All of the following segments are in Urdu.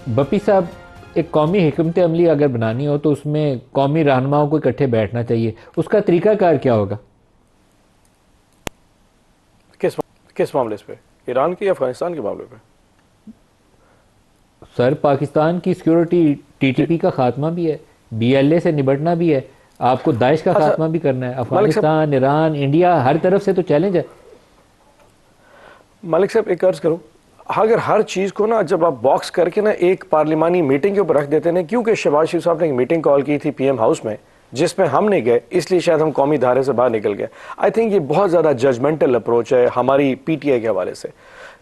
بپی صاحب، ایک قومی حکمت عملی اگر بنانی ہو تو اس میں قومی رہنماؤں کو اکٹھے بیٹھنا چاہیے. اس کا طریقہ کار کیا ہوگا؟ کس معاملے پہ؟ ایران کے یا افغانستان کے معاملے پہ؟ سر، پاکستان کی سیکیورٹی ٹی ٹی پی کا خاتمہ بھی ہے، بی ایل اے سے نبٹنا بھی ہے، آپ کو داعش کا اچھا خاتمہ بھی کرنا ہے. ملک صاحب، افغانستان، ایران، انڈیا، ہر طرف سے تو چیلنج ہے. ملک صاحب ایک عرض کروں، اگر ہر چیز کو نا جب آپ باکس کر کے نا ایک پارلیمانی میٹنگ کے اوپر رکھ دیتے ہیں، کیونکہ شہباز شریف صاحب نے ایک میٹنگ کال کی تھی پی ایم ہاؤس میں جس میں ہم نہیں گئے، اس لیے شاید ہم قومی دھارے سے باہر نکل گئے. آئی تھنک یہ بہت زیادہ ججمنٹل اپروچ ہے ہماری پی ٹی آئی کے حوالے سے.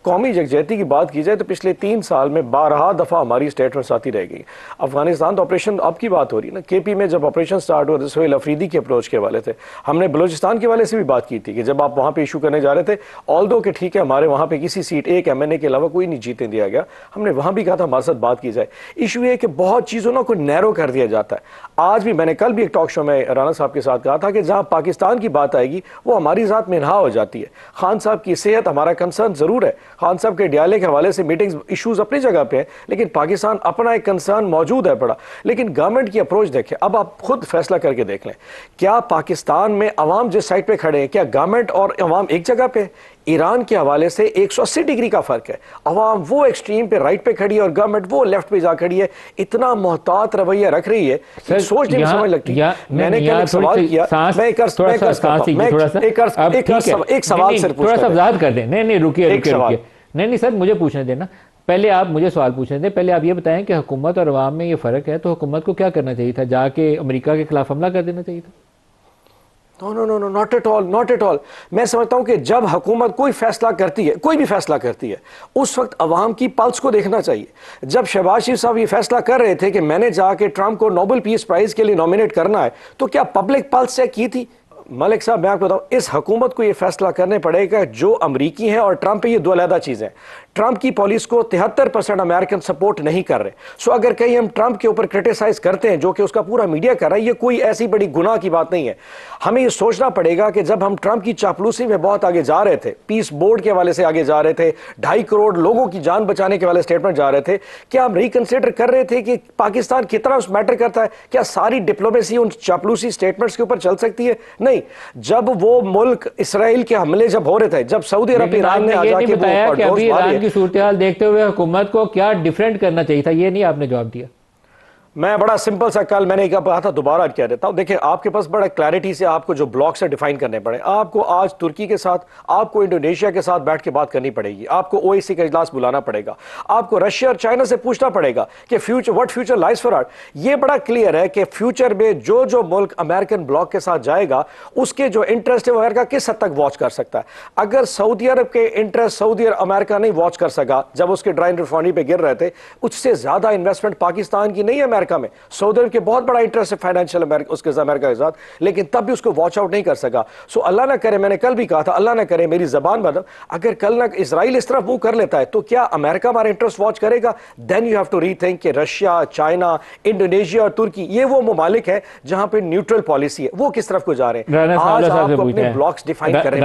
قومی یکجہتی کی بات کی جائے تو پچھلے 3 سال میں 12 دفعہ ہماری اسٹیٹمنٹس آتی رہ گئی. افغانستان تو آپریشن اب کی بات ہو رہی ہے نا، کے پی میں جب آپریشن سٹارٹ ہوا تو سہیل افریدی کے اپروچ کے حوالے سے ہم نے بلوچستان کے حوالے سے بھی بات کی تھی کہ جب آپ وہاں پہ ایشو کرنے جا رہے تھے، آلدو کہ ٹھیک ہے ہمارے وہاں پہ کسی سیٹ ایک ایم این اے کے علاوہ کوئی نہیں جیتنے دیا گیا، ہم نے وہاں بھی کہا تھا ہمارے ساتھ بات کی جائے. ایشو یہ ہے کہ بہت چیزوں کو نیرو کر دیا جاتا ہے. آج بھی میں نے کل بھی ایک ٹاک شو میں رانا صاحب کے ساتھ کہا تھا کہ جہاں پاکستان کی بات آئے گی وہ ہماری ذات میں انہا ہو جاتی ہے. خان صاحب کی صحت ہمارا کنسرن ضرور ہے، خان صاحب کے ڈیالے کے حوالے سے میٹنگز ایشوز اپنی جگہ پہ ہیں، لیکن پاکستان اپنا ایک کنسرن موجود ہے بڑا. لیکن گورنمنٹ کی اپروچ دیکھیں، اب آپ خود فیصلہ کر کے دیکھ لیں، کیا پاکستان میں عوام جس سائٹ پہ کھڑے ہیں کیا گورنمنٹ اور عوام ایک جگہ پہ؟ ایران کے حوالے سے 180 ڈگری کا فرق ہے. عوام وہ ایکسٹریم پہ رائٹ پہ کھڑی ہے اور گورنمنٹ وہ لیفٹ پہ جا کھڑی ہے. اتنا محتاط رویہ رکھ رہی ہے کہ سوچ نہیں سمجھ لگتی. میں نے کل ایک سوال کیا، میں ایک سوال صرف تھوڑا سا وضاحت کر دیں. نہیں رکیے نہیں سر، مجھے پوچھنے دینا. پہلے آپ مجھے سوال پوچھنے دیں. پہلے آپ یہ بتائیں کہ حکومت اور عوام میں یہ فرق ہے، تو حکومت کو کیا کرنا چاہیے تھا؟ جا کے امریکہ کے خلاف حملہ کر دینا چاہیے تھا؟ نو ناٹ ایٹ آل. میں سمجھتا ہوں کہ جب حکومت کوئی فیصلہ کرتی ہے، کوئی بھی فیصلہ کرتی ہے، اس وقت عوام کی پلس کو دیکھنا چاہیے. جب شہباز شریف صاحب یہ فیصلہ کر رہے تھے کہ میں نے جا کے ٹرمپ کو نوبل پیس پرائز کے لیے نومینیٹ کرنا ہے، تو کیا پبلک پلس سے کی تھی؟ ملک صاحب میں آپ کو بتاؤں، اس حکومت کو یہ فیصلہ کرنے پڑے گا، جو امریکی ہیں اور ٹرمپ یہ دو علیحدہ چیزیں. ٹرمپ کی پالیسی کو 73% امریکن سپورٹ نہیں کر رہے. سو اگر کہیں ہم ٹرمپ کے اوپر کرٹیسائز کرتے ہیں، جو کہ اس کا پورا میڈیا کر رہا ہے، یہ کوئی ایسی بڑی گناہ کی بات نہیں ہے. ہمیں یہ سوچنا پڑے گا کہ جب ہم ٹرمپ کی چاپلوسی میں بہت آگے جا رہے تھے، پیس بورڈ کے حوالے سے آگے جا رہے تھے، 2.5 کروڑ لوگوں کی جان بچانے کے والے اسٹیٹمنٹ جا رہے تھے، کیا ہم ریکنسیڈر کر رہے تھے کہ پاکستان کتنا اس میٹر کرتا ہے؟ کیا ساری ڈپلومیسی ان چاپلوسی اسٹیٹمنٹس کے اوپر چل سکتی ہے؟ نہیں. جب وہ ملک اسرائیل کے حملے جب ہو رہے تھے، جب سعودی عرب ایران نے آ جا کے وہ کہ ابھی ایران کی صورتحال دیکھتے ہوئے حکومت کو کیا ڈیفرنٹ کرنا چاہیے تھا، یہ نہیں آپ نے جواب دیا. میں بڑا سمپل سا کل میں نے کہا تھا، دوبارہ کہہ دیتا ہوں. دیکھیں آپ کے پاس بڑا کلیئرٹی سے آپ کو جو بلاک سے ڈیفائن کرنے پڑے. آپ کو آج ترکی کے ساتھ، آپ کو انڈونیشیا کے ساتھ بیٹھ کے بات کرنی پڑے گی. آپ کو او ای سی کا اجلاس بلانا پڑے گا. آپ کو رشیا اور چائنا سے پوچھنا پڑے گا کہ what future lies for our. یہ بڑا کلیئر ہے کہ فیوچر میں جو ملک امریکن بلاک کے ساتھ جائے گا، اس کے جو انٹرسٹ ہے وہ امریکہ کس حد تک واچ کر سکتا ہے. اگر سعودی عرب کے انٹرسٹ سعودی عرب امریکہ نہیں واچ کر سکا جب اس کے ڈرائن ریفائنری پہ گر رہے تھے، اس سے زیادہ انویسٹمنٹ پاکستان کی نہیں ہے امریکہ میں. سعودی کے بہت بڑا انٹرسٹ ہے فائنینشیل اس کے امریکہ کے ساتھ، لیکن تب بھی اس کو واچ آؤٹ نہیں کر سکا. سو اللہ نہ کرے، میں نے کل بھی کہا تھا، اللہ نہ کرے میری زبان بدل، اگر کل نہ اسرائیل اس طرف منہ کر لیتا ہے تو کیا امریکہ ہمارا انٹرسٹ واچ کرے گا؟ Then you have to rethink کہ رشیا، چائنا، انڈونیشیا اور ترکی یہ وہ ممالک ہیں جہاں پہ نیوٹرل پالیسی ہے، وہ کس طرف کو جا رہے ہیں. آج آپ کو اپنے بلاکس ڈیفائن کریں.